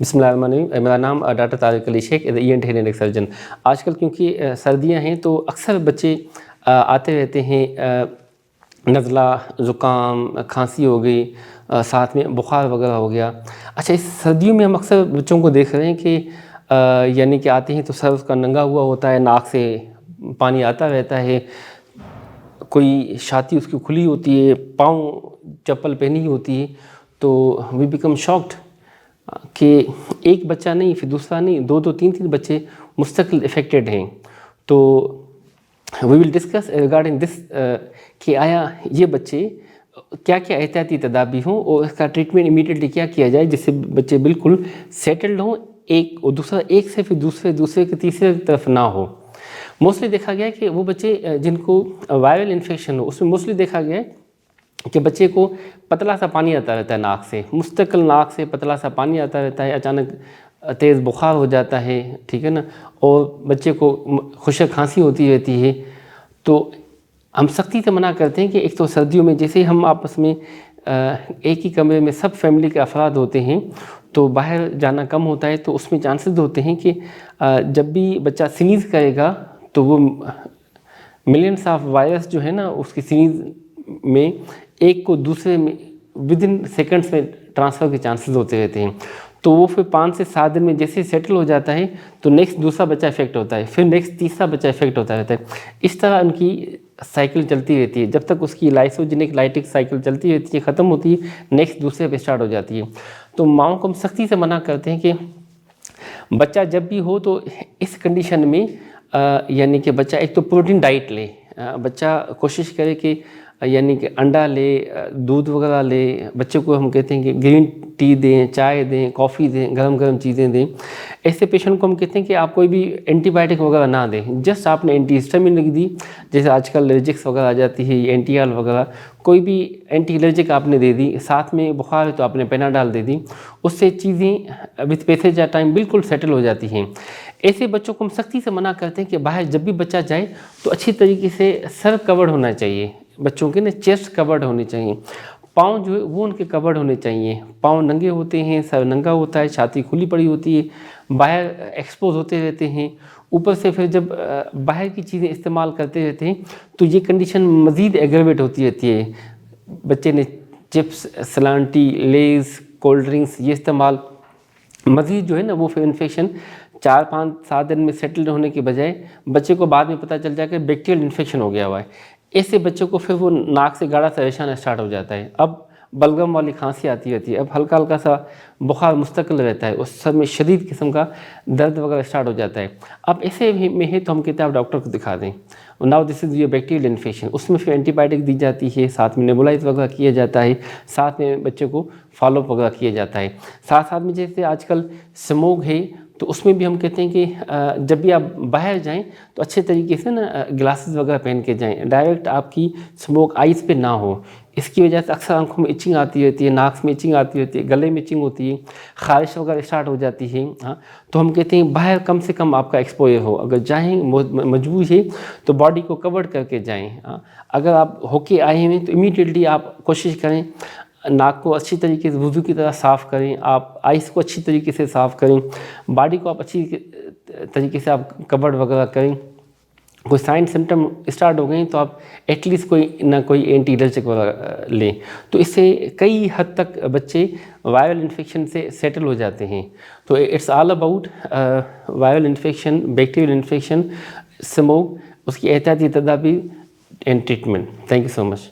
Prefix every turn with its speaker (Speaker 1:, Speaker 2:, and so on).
Speaker 1: बिस्मिल्लाहिर्रहमानिर्रहीम। मेरा नाम doctor Tariq Ali Sheikh, ENT head surgeon. आजकल क्योंकि सर्दियां हैं तो अक्सर बच्चे आते रहते हैं, नज़ला, ज़ुकाम, खांसी हो गई, साथ में बुखार वगैरह हो गया। अच्छा, इस सर्दियों में हम अक्सर बच्चों को देख रहे हैं कि यानी कि आते हैं तो सर उसका नंगा हुआ होता है, नाक से पानी आता रहता है, कोई छाती उसकी खुली होती है, पाँव चप्पल पहनी होती है, तो वी बिकम शॉक्ड कि एक बच्चा नहीं, फिर दूसरा नहीं, दो दो तीन तीन बच्चे मुस्तकिल इफ़ेक्टेड हैं। तो we will discuss regarding this कि आया ये बच्चे क्या क्या एहतियाती तदाबी हों और इसका ट्रीटमेंट इमीडिएटली क्या किया जाए जिससे बच्चे बिल्कुल सेटल्ड हों, एक और दूसरा एक से फिर दूसरे के तीसरे की तरफ ना हो। मोस्टली देखा गया है कि वो बच्चे जिनको वायरल इन्फेक्शन हो उसमें मोस्टली देखा गया है कि बच्चे को पतला सा पानी आता रहता है नाक से, मुस्तकिल नाक से पतला सा पानी आता रहता है, अचानक तेज़ बुखार हो जाता है, ठीक है ना, और बच्चे को खुशक खांसी होती रहती है। तो हम सख्ती से मना करते हैं कि एक तो सर्दियों में जैसे हम आपस में एक ही कमरे में सब फैमिली के अफराद होते हैं तो बाहर जाना कम होता है, तो उसमें चांसेस होते हैं कि जब भी बच्चा स्नीज़ करेगा तो वो मिलियंस ऑफ वायरस जो है ना उसकी स्नीज़ में एक को दूसरे में विद इन सेकेंड्स में ट्रांसफ़र के चांसेस होते रहते हैं। तो वो फिर 5 से 7 दिन में जैसे सेटल हो जाता है तो नेक्स्ट दूसरा बच्चा इफेक्ट होता है, फिर नेक्स्ट तीसरा बच्चा इफेक्ट होता रहता है। इस तरह उनकी साइकिल चलती रहती है, जब तक उसकी लाइसोजेनिक लाइटिक साइकिल चलती रहती है, ख़त्म होती है, नेक्स्ट दूसरे पे स्टार्ट हो जाती है। तो माओं को हम सख्ती से मना करते हैं कि बच्चा जब भी हो तो इस कंडीशन में यानी कि बच्चा एक तो प्रोटीन डाइट ले, बच्चा कोशिश करे कि यानी कि अंडा ले, दूध वगैरह ले। बच्चे को हम कहते हैं कि ग्रीन टी दें, चाय दें, कॉफ़ी दें, गरम गरम चीज़ें दें। ऐसे पेशेंट को हम कहते हैं कि आप कोई भी एंटीबायोटिक वगैरह ना दें, जस्ट आपने एंटीहिस्टामिन लिख दी, जैसे आजकल एलर्जिक्स वगैरह आ जाती है, एंटीआल वगैरह, कोई भी एंटी एलर्जिक आपने दे दी, साथ में बुखार है तो आपने पेनाडाल दे दी, उससे चीज़ें विथ पैसेज ऑफ टाइम बिल्कुल सेटल हो जाती हैं। ऐसे बच्चों को हम सख्ती से मना करते हैं कि बाहर जब भी बच्चा जाए तो अच्छी तरीके से सर कवर्ड होना चाहिए, बच्चों के ना चेस्ट कवर्ड होनी चाहिए, पाँव जो है वो उनके कवर्ड होने चाहिए। पाँव नंगे होते हैं, सर नंगा होता है, छाती खुली पड़ी होती है, बाहर एक्सपोज होते रहते हैं। ऊपर से फिर जब बाहर की चीज़ें इस्तेमाल करते रहते हैं तो ये कंडीशन मज़ीद एग्रेवेट होती रहती है। बच्चे ने चिप्स, सलांटी, लेज़, कोल्ड ड्रिंक्स ये इस्तेमाल मज़ीद जो है ना वो फिर इन्फेक्शन 4-5-7 दिन में सेटल होने के बजाय बच्चे को बाद में पता चल जाएगा बैक्टीरियल इन्फेक्शन हो गया हुआ है। ऐसे बच्चों को फिर वो नाक से गाढ़ा सा रेशाना स्टार्ट हो जाता है, अब बलगम वाली खांसी आती रहती है, अब हल्का हल्का सा बुखार मुस्तकिल रहता है, उस समय शदीद किस्म का दर्द वगैरह स्टार्ट हो जाता है। अब ऐसे में है तो हम कहते हैं आप डॉक्टर को दिखा दें। Now this is your bacterial infection, उसमें फिर एंटीबायोटिक दी जाती है, साथ में नेबुलाइज वगैरह किया जाता है, साथ में बच्चे को फॉलोअप वगैरह किया जाता है। साथ साथ में जैसे आजकल स्मोक है तो उसमें भी हम कहते हैं कि जब भी आप बाहर जाएं तो अच्छे तरीके से ना ग्लासेस वगैरह पहन के जाएं, डायरेक्ट आपकी स्मोक आइज़ पे ना हो। इसकी वजह से अक्सर आंखों में इचिंग आती रहती है, नाक में इचिंग आती रहती है, गले में इचिंग होती है, ख़ारिश वगैरह स्टार्ट हो जाती है। हाँ, तो हम कहते हैं बाहर कम से कम आपका एक्सपोजर हो, अगर जाएँ मजबूर है तो बॉडी को कवर करके जाएँ। अगर आप होके आए हैं तो इमीडिएटली आप कोशिश करें नाक को अच्छी तरीके से वुज़ू की तरह साफ़ करें, आप आइज़ को अच्छी तरीके से साफ़ करें, बॉडी को आप अच्छी तरीके से आप कवर वगैरह करें। कोई साइन सिम्टम स्टार्ट हो गए तो आप एटलीस्ट कोई ना कोई एंटी एलर्जिक वगैरह लें, तो इससे कई हद तक बच्चे वायरल इन्फेक्शन से सेटल हो जाते हैं। तो it's all about viral infection, bacterial infection, smoke, उसकी एहतियाती तदाबीर and treatment. Thank you so much.